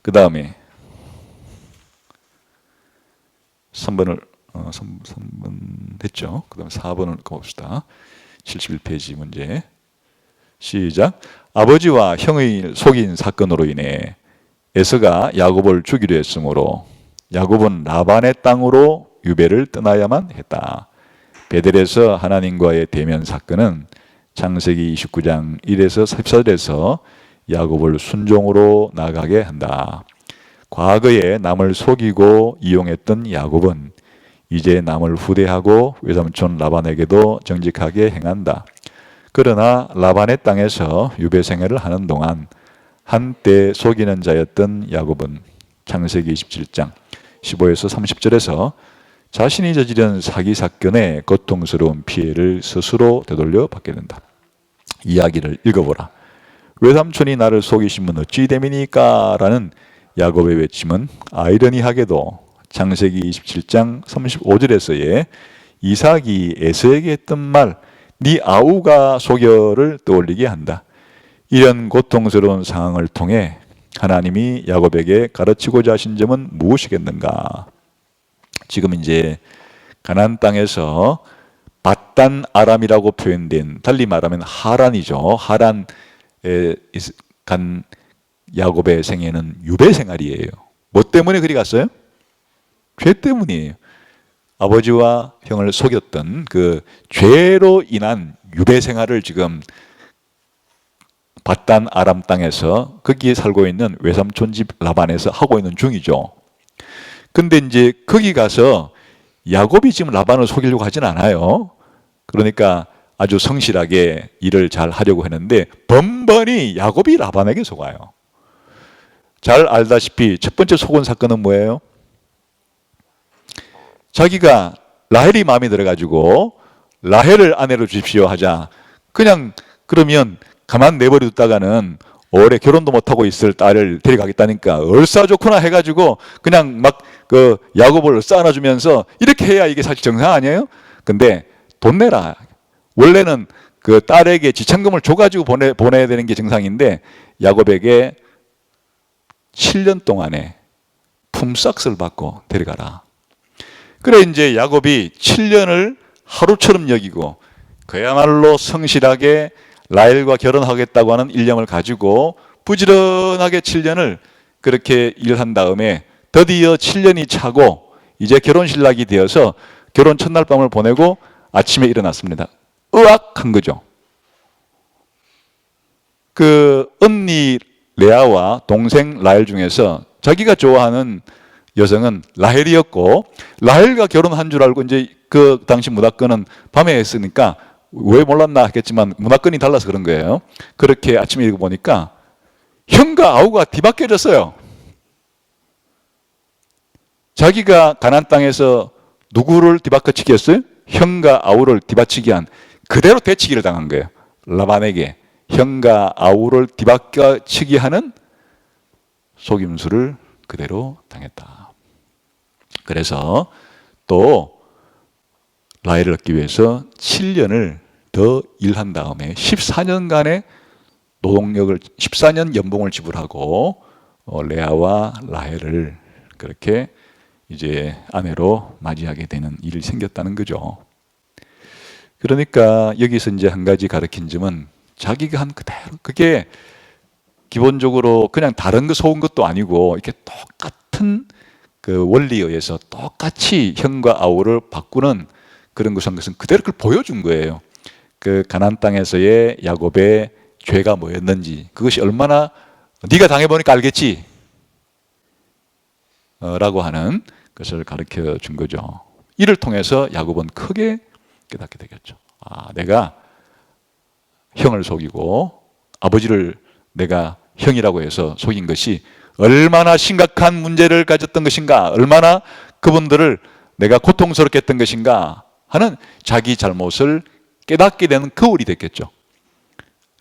그 다음에 3번을 3번 됐죠. 그 다음에 4번을 가봅시다. 71페이지 문제. 시작. 아버지와 형의 속인 사건으로 인해 에서가 야곱을 죽이려 했으므로 야곱은 라반의 땅으로 유배를 떠나야만 했다. 베델에서 하나님과의 대면 사건은 창세기 29장 1에서 14절에서 야곱을 순종으로 나가게 한다. 과거에 남을 속이고 이용했던 야곱은 이제 남을 후대하고 외삼촌 라반에게도 정직하게 행한다. 그러나 라반의 땅에서 유배 생활을 하는 동안 한때 속이는 자였던 야곱은 창세기 27장 15에서 30절에서 자신이 저지른 사기 사건의 고통스러운 피해를 스스로 되돌려 받게 된다. 이야기를 읽어보라. 외삼촌이 나를 속이시면 어찌 됨이니까? 라는 야곱의 외침은 아이러니하게도 창세기 27장 35절에서의 이삭이 에서에게 했던 말, 네 아우가 속여를 떠올리게 한다. 이런 고통스러운 상황을 통해 하나님이 야곱에게 가르치고자 하신 점은 무엇이겠는가? 지금 이제 가나안 땅에서 밧단 아람이라고 표현된, 달리 말하면 하란이죠. 하란에 간 야곱의 생애는 유배 생활이에요. 뭐 때문에 그리 갔어요? 죄 때문이에요. 아버지와 형을 속였던 그 죄로 인한 유배 생활을 지금 밧단 아람 땅에서 거기에 살고 있는 외삼촌 집 라반에서 하고 있는 중이죠. 근데 이제 거기 가서 야곱이 지금 라반을 속이려고 하진 않아요. 그러니까 아주 성실하게 일을 잘 하려고 했는데 번번이 야곱이 라반에게 속아요. 잘 알다시피 첫 번째 속은 사건은 뭐예요? 자기가 라헬이 마음에 들어가지고 라헬을 아내로 주십시오 하자. 그냥 그러면 가만 내버려뒀다가는 오래 결혼도 못하고 있을 딸을 데려가겠다니까 얼싸 좋구나 해가지고 그냥 막 그 야곱을 쌓아주면서 이렇게 해야 이게 사실 정상 아니에요? 근데 돈 내라. 원래는 그 딸에게 지참금을 줘가지고 보내야 되는 게 정상인데 야곱에게 7년 동안에 품삯을 받고 데려가라. 그래 이제 야곱이 7년을 하루처럼 여기고 그야말로 성실하게 라헬과 결혼하겠다고 하는 일념을 가지고 부지런하게 7년을 그렇게 일한 다음에 드디어 7년이 차고 이제 결혼신랑이 되어서 결혼 첫날 밤을 보내고 아침에 일어났습니다. 으악 한 거죠. 그 언니 레아와 동생 라헬 중에서 자기가 좋아하는 여성은 라헬이었고 라헬과 결혼한 줄 알고 이제 그 당시 문화권은 밤에 했으니까 왜 몰랐나 했겠지만 문화권이 달라서 그런 거예요. 그렇게 아침에 읽어보니까 형과 아우가 뒤바뀌어졌어요. 자기가 가나안 땅에서 누구를 뒤바꿔치기 했어요? 형과 아우를 뒤바치기 한 그대로 되치기를 당한 거예요. 라반에게 형과 아우를 뒤바꿔치기 하는 속임수를 그대로 당했다. 그래서 또 라헬을 얻기 위해서 7년을 더 일한 다음에 14년간의 노동력을 14년 연봉을 지불하고 레아와 라헬을 그렇게 이제 아내로 맞이하게 되는 일이 생겼다는 거죠. 그러니까 여기서 이제 한 가지 가르친 점은 자기가 한 그대로 그게 기본적으로 그냥 다른 거 속은 것도 아니고 이렇게 똑같은 그 원리에 의해서 똑같이 형과 아우를 바꾸는 그런 것은 그대로 그걸 보여준 거예요. 그 가나안 땅에서의 야곱의 죄가 뭐였는지 그것이 얼마나 네가 당해보니까 알겠지 라고 하는 것을 가르쳐 준 거죠. 이를 통해서 야곱은 크게 깨닫게 되겠죠. 아, 내가 형을 속이고 아버지를 내가 형이라고 해서 속인 것이 얼마나 심각한 문제를 가졌던 것인가, 얼마나 그분들을 내가 고통스럽게 했던 것인가 하는 자기 잘못을 깨닫게 되는 거울이 됐겠죠.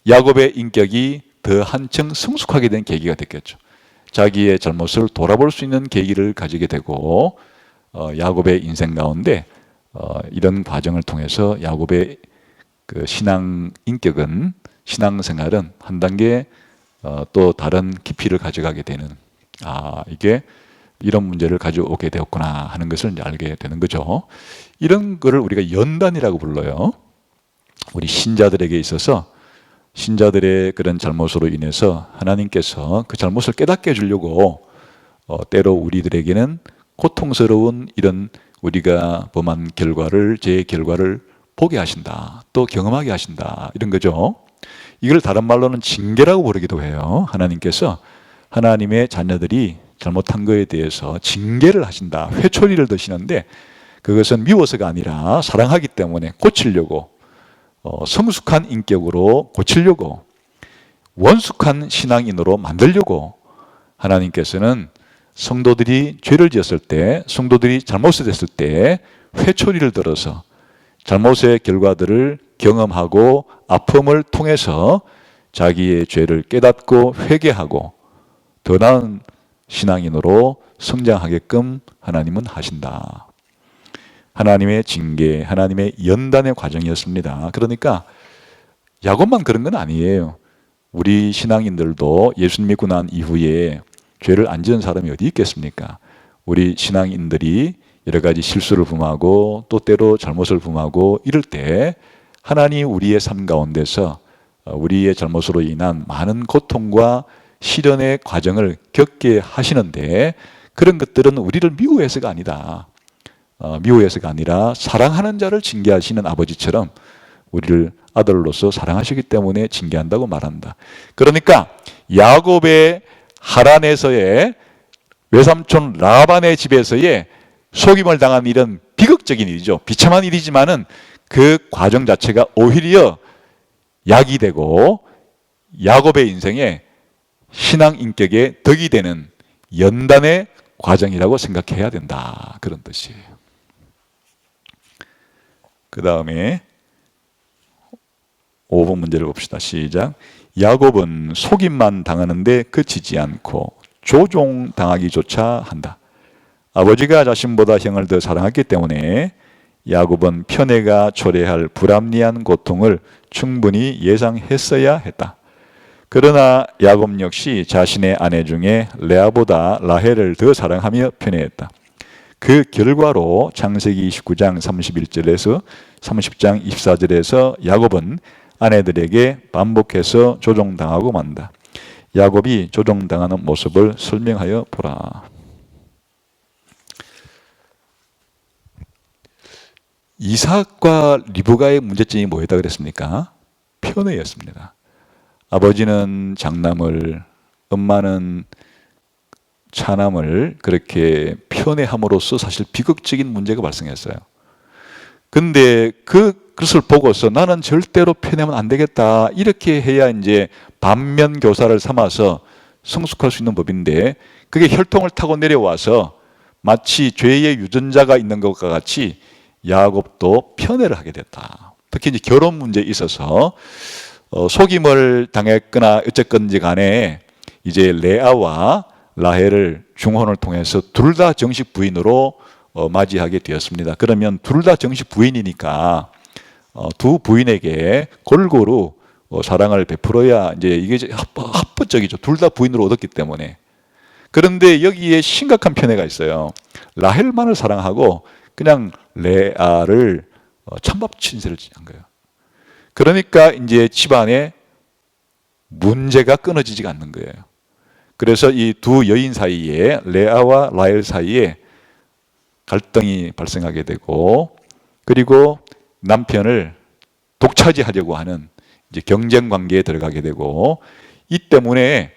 야곱의 인격이 더 한층 성숙하게 된 계기가 됐겠죠. 자기의 잘못을 돌아볼 수 있는 계기를 가지게 되고 야곱의 인생 가운데 이런 과정을 통해서 야곱의 그 신앙 인격은 신앙생활은 한 단계 또 다른 깊이를 가져가게 되는 이게 이런 문제를 가져오게 되었구나 하는 것을 이제 알게 되는 거죠. 이런 거를 우리가 연단이라고 불러요. 우리 신자들에게 있어서 신자들의 그런 잘못으로 인해서 하나님께서 그 잘못을 깨닫게 해주려고 때로 우리들에게는 고통스러운 이런 우리가 범한 결과를, 제 결과를 보게 하신다. 또 경험하게 하신다. 이런 거죠. 이걸 다른 말로는 징계라고 부르기도 해요. 하나님께서 하나님의 자녀들이 잘못한 거에 대해서 징계를 하신다. 회초리를 드시는데 그것은 미워서가 아니라 사랑하기 때문에 고치려고, 성숙한 인격으로 고치려고, 원숙한 신앙인으로 만들려고 하나님께서는 성도들이 죄를 지었을 때, 성도들이 잘못을 했을 때 회초리를 들어서 잘못의 결과들을 경험하고 아픔을 통해서 자기의 죄를 깨닫고 회개하고 더 나은 신앙인으로 성장하게끔 하나님은 하신다. 하나님의 징계, 하나님의 연단의 과정이었습니다. 그러니까 야곱만 그런 건 아니에요. 우리 신앙인들도 예수 믿고 난 이후에 죄를 안 지은 사람이 어디 있겠습니까? 우리 신앙인들이 여러 가지 실수를 범하고 또 때로 잘못을 범하고 이럴 때 하나님 우리의 삶 가운데서 우리의 잘못으로 인한 많은 고통과 시련의 과정을 겪게 하시는데 그런 것들은 우리를 미워해서가 아니다. 미워해서가 아니라 사랑하는 자를 징계하시는 아버지처럼 우리를 아들로서 사랑하시기 때문에 징계한다고 말한다. 그러니까 야곱의 하란에서의 외삼촌 라반의 집에서의 속임을 당한 일은 비극적인 일이죠. 비참한 일이지만은 그 과정 자체가 오히려 약이 되고 야곱의 인생에 신앙 인격에 덕이 되는 연단의 과정이라고 생각해야 된다. 그런 뜻이에요. 그 다음에 5번 문제를 봅시다. 시작. 야곱은 속임만 당하는데 그치지 않고 조종당하기조차 한다. 아버지가 자신보다 형을 더 사랑했기 때문에 야곱은 편애가 초래할 불합리한 고통을 충분히 예상했어야 했다. 그러나 야곱 역시 자신의 아내 중에 레아보다 라헬을 더 사랑하며 편애했다. 그 결과로 창세기 29장 31절에서 30장 24절에서 야곱은 아내들에게 반복해서 조종당하고 만다. 야곱이 조종당하는 모습을 설명하여 보라. 이삭과 리브가의 문제점이 뭐였다 그랬습니까? 편애였습니다. 아버지는 장남을, 엄마는 차남을 그렇게 편애함으로써 사실 비극적인 문제가 발생했어요. 근데 그것을 보고서 나는 절대로 편애하면 안 되겠다. 이렇게 해야 이제 반면 교사를 삼아서 성숙할 수 있는 법인데 그게 혈통을 타고 내려와서 마치 죄의 유전자가 있는 것과 같이 야곱도 편애를 하게 됐다. 특히 이제 결혼 문제에 있어서 속임을 당했거나 어쨌건지 간에 이제 레아와 라헬을 중혼을 통해서 둘 다 정식 부인으로 맞이하게 되었습니다. 그러면 둘 다 정식 부인이니까 두 부인에게 골고루 사랑을 베풀어야 이제 이게 합법적이죠. 둘 다 부인으로 얻었기 때문에. 그런데 여기에 심각한 편애가 있어요. 라헬만을 사랑하고 그냥 레아를 찬밥 친세를 한 거예요. 그러니까 이제 집안에 문제가 끊어지지가 않는 거예요. 그래서 이 두 여인 사이에 레아와 라헬 사이에 갈등이 발생하게 되고 그리고 남편을 독차지하려고 하는 이제 경쟁 관계에 들어가게 되고 이 때문에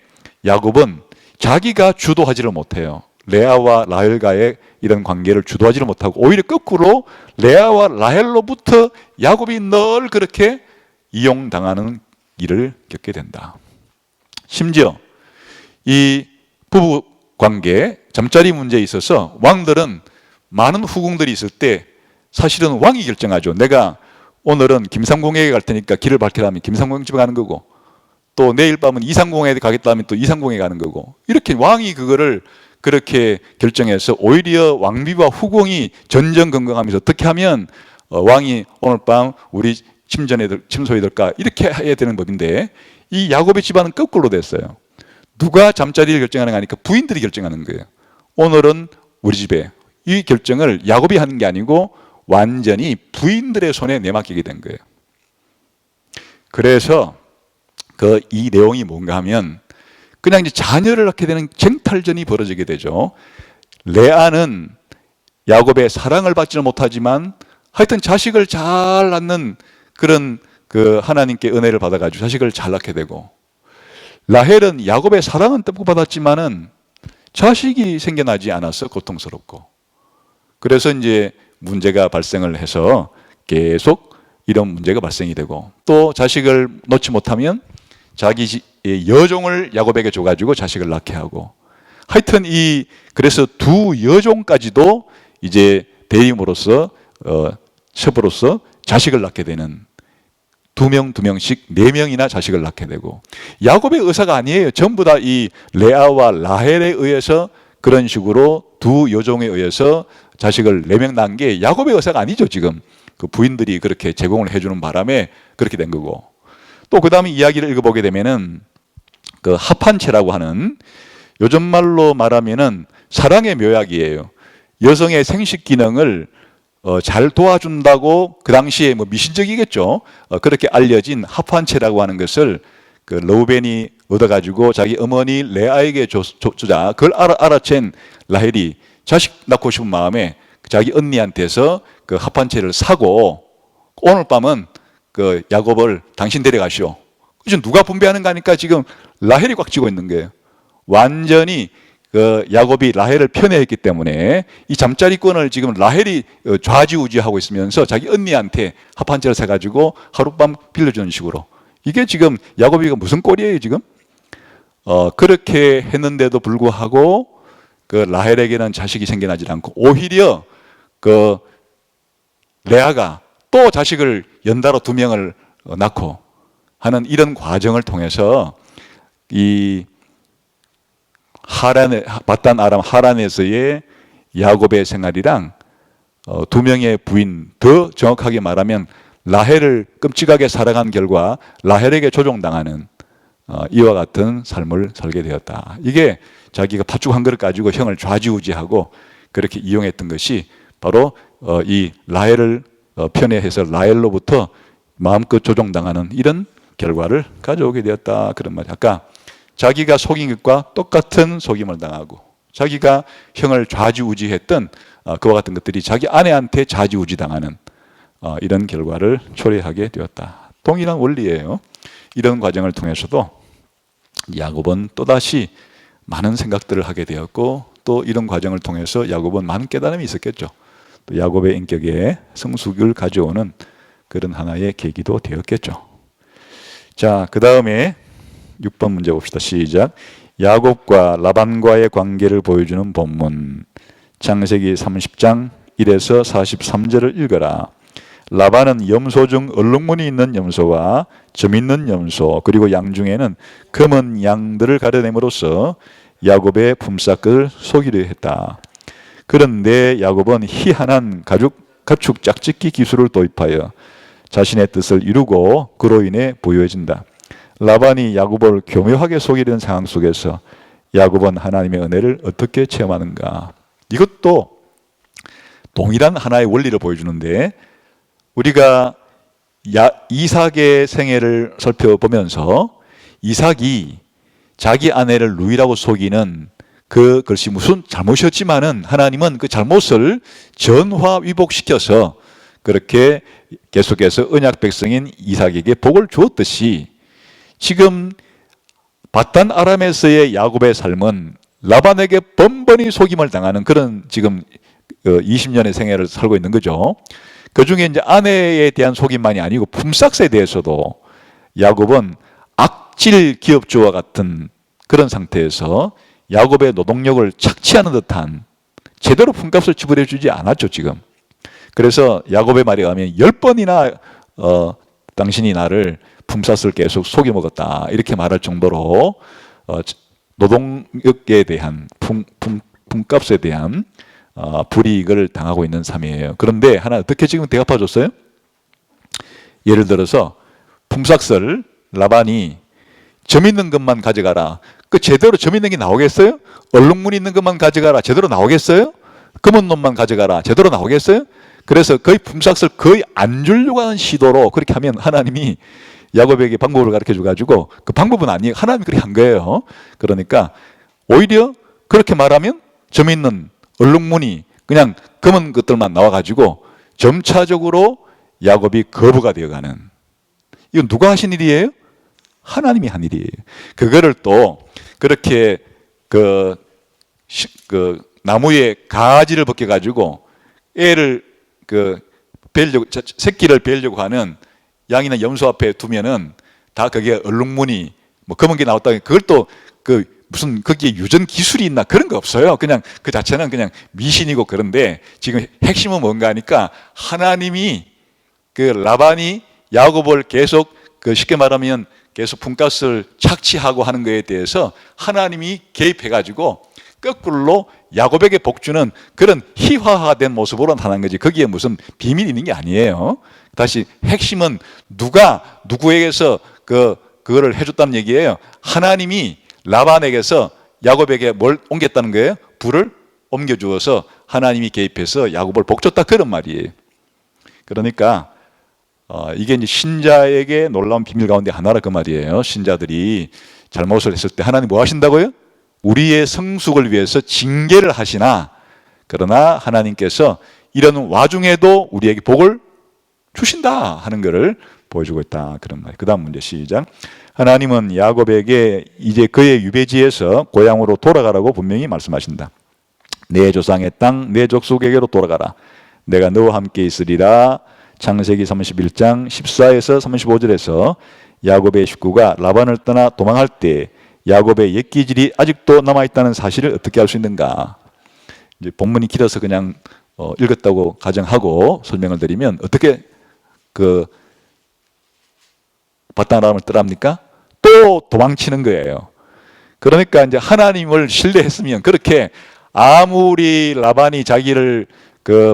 야곱은 자기가 주도하지를 못해요. 레아와 라헬과의 이런 관계를 주도하지를 못하고 오히려 거꾸로 레아와 라헬로부터 야곱이 늘 그렇게 이용당하는 일을 겪게 된다. 심지어 이 부부 관계, 잠자리 문제에 있어서 왕들은 많은 후궁들이 있을 때 사실은 왕이 결정하죠. 내가 오늘은 김상궁에게 갈 테니까 길을 밝히라면 김상궁 집에 가는 거고 또 내일 밤은 이상궁에 가겠다 하면 또 이상궁에 가는 거고 이렇게 왕이 그거를 그렇게 결정해서 오히려 왕비와 후궁이 전전긍긍하면서 어떻게 하면 왕이 오늘 밤 우리 침소에 들까 이렇게 해야 되는 법인데 이 야곱의 집안은 거꾸로 됐어요. 누가 잠자리를 결정하는 거 아니까 부인들이 결정하는 거예요. 오늘은 우리 집에. 이 결정을 야곱이 하는 게 아니고 완전히 부인들의 손에 내맡기게 된 거예요. 그래서 이 내용이 뭔가 하면 그냥 이제 자녀를 낳게 되는 쟁탈전이 벌어지게 되죠. 레아는 야곱의 사랑을 받지는 못하지만 하여튼 자식을 잘 낳는 그런 하나님께 은혜를 받아가지고 자식을 잘 낳게 되고, 라헬은 야곱의 사랑은 듬뿍 받았지만은 자식이 생겨나지 않아서 고통스럽고, 그래서 이제 문제가 발생을 해서 계속 이런 문제가 발생이 되고, 또 자식을 놓지 못하면 자기 여종을 야곱에게 줘가지고 자식을 낳게 하고, 하여튼 그래서 두 여종까지도 이제 대임으로써 첩으로서 자식을 낳게 되는, 두 명씩 4명이나 자식을 낳게 되고, 야곱의 의사가 아니에요. 전부 다 이 레아와 라헬에 의해서 그런 식으로 두 여종에 의해서 자식을 4명 낳은 게 야곱의 의사가 아니죠. 지금 그 부인들이 그렇게 제공을 해주는 바람에 그렇게 된 거고, 또 그 다음에 이야기를 읽어보게 되면은 합한체라고 하는, 요즘 말로 말하면은 사랑의 묘약이에요. 여성의 생식 기능을 잘 도와준다고, 그 당시에 뭐 미신적이겠죠. 그렇게 알려진 합한체라고 하는 것을 르우벤이 얻어가지고 자기 어머니 레아에게 주자, 그걸 알아챈 라헬이 자식 낳고 싶은 마음에 자기 언니한테서 그 합한체를 사고, 오늘 밤은 야곱을 당신 데려가시오. 지금 누가 분배하는가 하니까 지금 라헬이 꽉 쥐고 있는 거예요. 완전히 야곱이 라헬을 편애했기 때문에 이 잠자리권을 지금 라헬이 좌지우지하고 있으면서 자기 언니한테 합한체를 사가지고 하룻밤 빌려주는 식으로. 이게 지금 야곱이 무슨 꼴이에요 지금? 그렇게 했는데도 불구하고 라헬에게는 자식이 생겨나지 않고, 오히려 레아가 또 자식을 연달아 2명을 낳고 하는 이런 과정을 통해서 이 바단 아람 하란에서의 야곱의 생활이랑 2명의 부인, 더 정확하게 말하면 라헬을 끔찍하게 사랑한 결과 라헬에게 조종당하는 이와 같은 삶을 살게 되었다. 이게 자기가 팥죽 한 그릇 가지고 형을 좌지우지하고 그렇게 이용했던 것이 바로 이 라헬을 편애해서 라헬로부터 마음껏 조종당하는 이런 결과를 가져오게 되었다. 그런 말이에요. 아까 자기가 속인 것과 똑같은 속임을 당하고, 자기가 형을 좌지우지했던 그와 같은 것들이 자기 아내한테 좌지우지당하는 이런 결과를 초래하게 되었다. 동일한 원리예요. 이런 과정을 통해서도 야곱은 또다시 많은 생각들을 하게 되었고, 또 이런 과정을 통해서 야곱은 많은 깨달음이 있었겠죠. 또 야곱의 인격에 성숙을 가져오는 그런 하나의 계기도 되었겠죠. 자, 그 다음에 6번 문제 봅시다. 시작. 야곱과 라반과의 관계를 보여주는 본문, 창세기 30장 1에서 43절을 읽어라. 라반은 염소 중 얼룩무늬 있는 염소와 점 있는 염소, 그리고 양 중에는 검은 양들을 가려냄으로써 야곱의 품삯을 속이려 했다. 그런데 야곱은 희한한 가축 짝짓기 기술을 도입하여 자신의 뜻을 이루고 그로 인해 부유해진다. 라반이 야곱을 교묘하게 속이려는 상황 속에서 야곱은 하나님의 은혜를 어떻게 체험하는가? 이것도 동일한 하나의 원리를 보여주는데, 우리가 이삭의 생애를 살펴보면서 이삭이 자기 아내를 루이라고 속이는 그것이 무슨 잘못이었지만은 하나님은 그 잘못을 전화위복시켜서 그렇게 계속해서 언약 백성인 이삭에게 복을 주었듯이, 지금 바단 아람에서의 야곱의 삶은 라반에게 번번이 속임을 당하는 그런 지금 20년의 생애를 살고 있는 거죠. 그 중에 이제 아내에 대한 속임만이 아니고 품삯에 대해서도 야곱은 악질 기업주와 같은 그런 상태에서 야곱의 노동력을 착취하는 듯한, 제대로 품값을 지불해 주지 않았죠 지금. 그래서 야곱의 말에 의하면 10번이나 당신이 나를 품삯을 계속 속여 먹었다, 이렇게 말할 정도로 노동력에 대한 품값에 대한 불이익을 당하고 있는 삶이에요. 그런데 하나 어떻게 지금 대갚아 줬어요? 예를 들어서 품삯을 라반이 점 있는 것만 가져가라. 그 제대로 점 있는 게 나오겠어요? 얼룩무늬 있는 것만 가져가라. 제대로 나오겠어요? 검은 놈만 가져가라. 제대로 나오겠어요? 그래서 거의 품삯을 거의 안 주려고 하는 시도로 그렇게 하면 하나님이 야곱에게 방법을 가르쳐 줘가지고 그 방법은 아니에요. 하나님이 그렇게 한 거예요. 그러니까 오히려 그렇게 말하면 점 있는 얼룩무늬 그냥 검은 것들만 나와가지고 점차적으로 야곱이 거부가 되어가는, 이건 누가 하신 일이에요? 하나님이 한 일이에요. 그거를 또 그렇게 그 나무에 가지를 벗겨가지고 애를 베려고, 새끼를 베려고 하는 양이나 염소 앞에 두면은 다 거기에 얼룩무늬 뭐 검은 게 나왔다. 그걸 또 무슨 거기에 유전 기술이 있나 그런 거 없어요. 그냥 그 자체는 그냥 미신이고. 그런데 지금 핵심은 뭔가 하니까 하나님이 라반이 야곱을 계속 쉽게 말하면 계속 품값을 착취하고 하는 것에 대해서 하나님이 개입해가지고 거꾸로 야곱에게 복주는 그런 희화화된 모습으로 나타난 거지. 거기에 무슨 비밀이 있는 게 아니에요. 다시 핵심은 누가 누구에게서 그거를 해줬다는 얘기예요. 하나님이 라반에게서 야곱에게 뭘 옮겼다는 거예요? 불을 옮겨주어서 하나님이 개입해서 야곱을 복줬다, 그런 말이에요. 그러니까 이게 이제 신자에게 놀라운 비밀 가운데 하나라 그 말이에요. 신자들이 잘못을 했을 때 하나님 뭐 하신다고요? 우리의 성숙을 위해서 징계를 하시나, 그러나 하나님께서 이런 와중에도 우리에게 복을 주신다 하는 것을 보여주고 있다, 그런 말이에요. 그 다음 문제 시작. 하나님은 야곱에게 이제 그의 유배지에서 고향으로 돌아가라고 분명히 말씀하신다. 내 조상의 땅, 내 족속에게로 돌아가라. 내가 너와 함께 있으리라. 창세기 31장 14에서 35절에서 야곱의 식구가 라반을 떠나 도망할 때 야곱의 옛기질이 아직도 남아있다는 사실을 어떻게 알 수 있는가? 이제 본문이 길어서 그냥 읽었다고 가정하고 설명을 드리면, 어떻게 바다나람을 떠납니까? 또 도망치는 거예요. 그러니까 이제 하나님을 신뢰했으면, 그렇게 아무리 라반이 자기를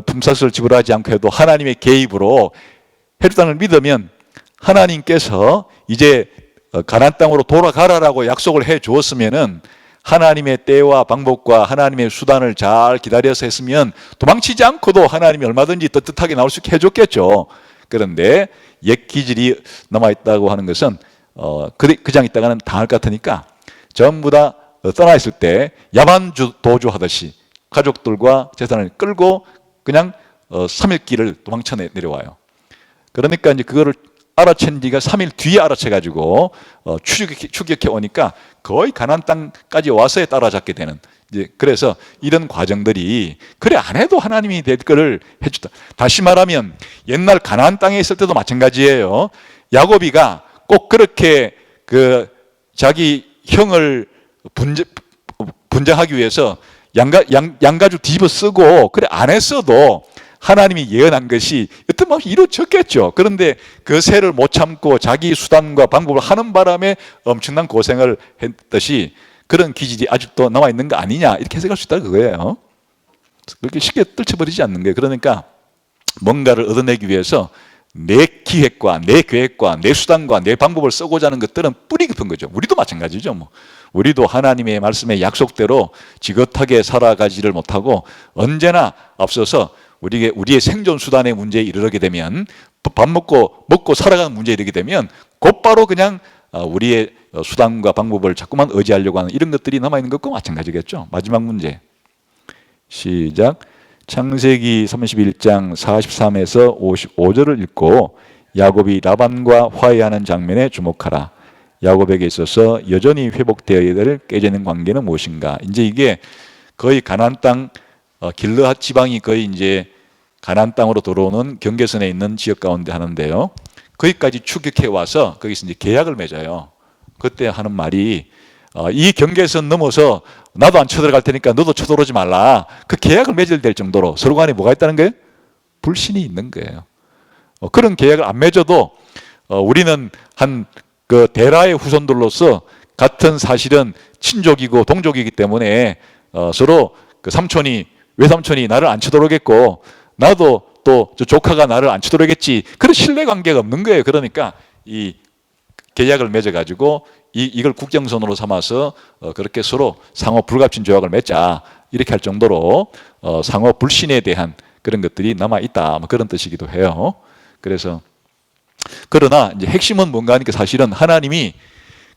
품삯을 지불하지 않고 해도 하나님의 개입으로 해줬다는 걸 믿으면 하나님께서 이제 가나안 땅으로 돌아가라라고 약속을 해 주었으면은 하나님의 때와 방법과 하나님의 수단을 잘 기다려서 했으면 도망치지 않고도 하나님이 얼마든지 떳떳하게 나올 수 있게 해줬겠죠. 그런데 옛 기질이 남아있다고 하는 것은 그장 있다가는 당할 것 같으니까 전부 다 떠나 있을 때 야만 도주하듯이 가족들과 재산을 끌고 그냥 3일 길을 도망쳐 내려와요. 그러니까 이제 그거를 알아챈 지가 3일 뒤에 알아채가지고 추격해 오니까 거의 가나안 땅까지 와서 따라잡게 되는, 이제 그래서 이런 과정들이 그래 안 해도 하나님이 될 거를 해주다. 다시 말하면 옛날 가나안 땅에 있을 때도 마찬가지예요. 야곱이가 꼭 그렇게 자기 형을 분장하기 위해서 양가죽 뒤집어 쓰고 그래 안 했어도 하나님이 예언한 것이 어떤 이루어졌겠죠. 그런데 그 세를 못 참고 자기 수단과 방법을 하는 바람에 엄청난 고생을 했듯이 그런 기질이 아직도 남아있는 거 아니냐, 이렇게 해석할 수 있다 그거예요. 그렇게 쉽게 떨쳐버리지 않는 거예요. 그러니까 뭔가를 얻어내기 위해서 내 기획과 내 계획과 내 수단과 내 방법을 쓰고자 하는 것들은 뿌리 깊은 거죠. 우리도 마찬가지죠. 우리도 하나님의 말씀의 약속대로 지긋하게 살아가지를 못하고 언제나 앞서서 우리의 생존 수단의 문제에 이르게 되면, 밥 먹고 살아가는 문제에 이르게 되면 곧바로 그냥 우리의 수단과 방법을 자꾸만 의지하려고 하는 이런 것들이 남아있는 것과 마찬가지겠죠. 마지막 문제 시작. 창세기 31장 43에서 55절을 읽고 야곱이 라반과 화해하는 장면에 주목하라. 야곱에게 있어서 여전히 회복되어야 될 깨지는 관계는 무엇인가? 이제 이게 거의 가나안 땅 길르앗 지방이 거의 이제 가나안 땅으로 들어오는 경계선에 있는 지역 가운데 하는데요. 거기까지 추격해 와서 거기서 이제 계약을 맺어요. 그때 하는 말이 이 경계선 넘어서 나도 안 쳐들어갈 테니까 너도 쳐들어오지 말라. 그 계약을 맺을 될 정도로 서로 간에 뭐가 있다는 거예요? 불신이 있는 거예요. 그런 계약을 안 맺어도 우리는 데라의 후손들로서 같은 사실은 친족이고 동족이기 때문에 서로 외삼촌이 나를 안 쳐들어오겠고 나도 또 저 조카가 나를 안 쳐들어오겠지, 그런 신뢰관계가 없는 거예요. 그러니까 이 계약을 맺어가지고 이걸 국경선으로 삼아서 그렇게 서로 상호 불가침 조약을 맺자 이렇게 할 정도로 상호 불신에 대한 그런 것들이 남아 있다. 뭐 그런 뜻이기도 해요. 그래서 그러나 이제 핵심은 뭔가 하니까 사실은 하나님이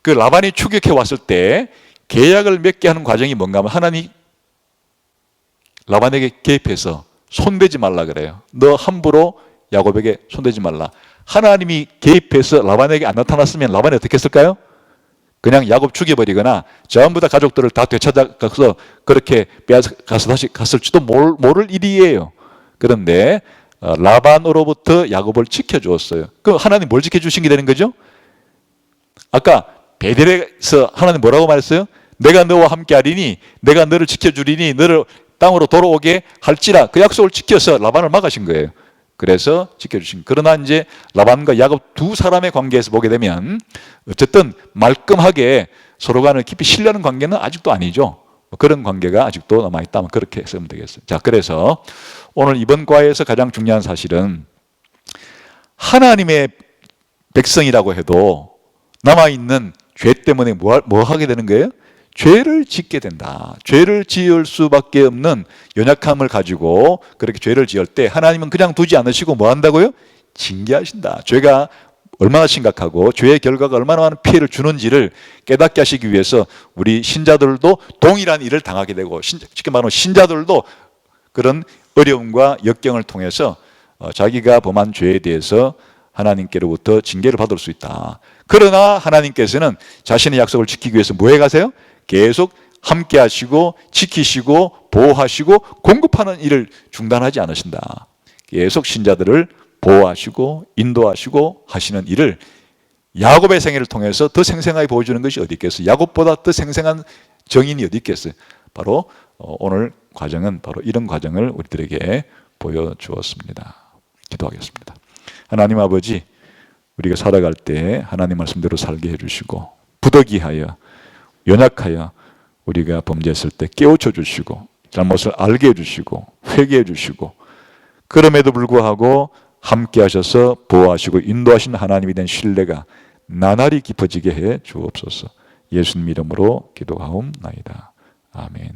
그 라반이 추격해 왔을 때 계약을 맺게 하는 과정이 뭔가 하면 하나님이 라반에게 개입해서 손대지 말라 그래요. 너 함부로 야곱에게 손대지 말라. 하나님이 개입해서 라반에게 안 나타났으면 라반이 어떻게 했을까요? 그냥 야곱 죽여버리거나 전부 다 가족들을 다 되찾아가서 그렇게 빼앗아서 다시 갔을지도 모를 일이에요. 그런데 라반으로부터 야곱을 지켜주었어요. 그럼 하나님 뭘 지켜주신 게 되는 거죠? 아까 베델에서 하나님 뭐라고 말했어요? 내가 너와 함께 하리니 내가 너를 지켜주리니 너를 땅으로 돌아오게 할지라. 그 약속을 지켜서 라반을 막으신 거예요. 그래서 지켜주신. 그러나 이제 라반과 야곱 두 사람의 관계에서 보게 되면 어쨌든 말끔하게 서로 간을 깊이 신뢰하는 관계는 아직도 아니죠. 그런 관계가 아직도 남아있다면 그렇게 쓰면 되겠어요. 자, 그래서 오늘 이번 과에서 가장 중요한 사실은 하나님의 백성이라고 해도 남아있는 죄 때문에 뭐 하게 되는 거예요? 죄를 짓게 된다. 죄를 지을 수밖에 없는 연약함을 가지고 그렇게 죄를 지을 때 하나님은 그냥 두지 않으시고 뭐 한다고요? 징계하신다. 죄가 얼마나 심각하고 죄의 결과가 얼마나 많은 피해를 주는지를 깨닫게 하시기 위해서 우리 신자들도 동일한 일을 당하게 되고 쉽게 말하면 신자들도 그런 어려움과 역경을 통해서 자기가 범한 죄에 대해서 하나님께로부터 징계를 받을 수 있다. 그러나 하나님께서는 자신의 약속을 지키기 위해서 뭐 해가세요? 계속 함께 하시고 지키시고 보호하시고 공급하는 일을 중단하지 않으신다. 계속 신자들을 보호하시고 인도하시고 하시는 일을 야곱의 생애를 통해서 더 생생하게 보여주는 것이 어디 있겠어요? 야곱보다 더 생생한 정인이 어디 있겠어요? 바로 오늘 과정은 바로 이런 과정을 우리들에게 보여주었습니다. 기도하겠습니다. 하나님 아버지, 우리가 살아갈 때 하나님 말씀대로 살게 해주시고 부득이하여 연약하여 우리가 범죄했을 때 깨우쳐 주시고 잘못을 알게 해주시고 회개해 주시고 그럼에도 불구하고 함께 하셔서 보호하시고 인도하시는 하나님이 된 신뢰가 나날이 깊어지게 해 주옵소서. 예수님 이름으로 기도하옵나이다. 아멘.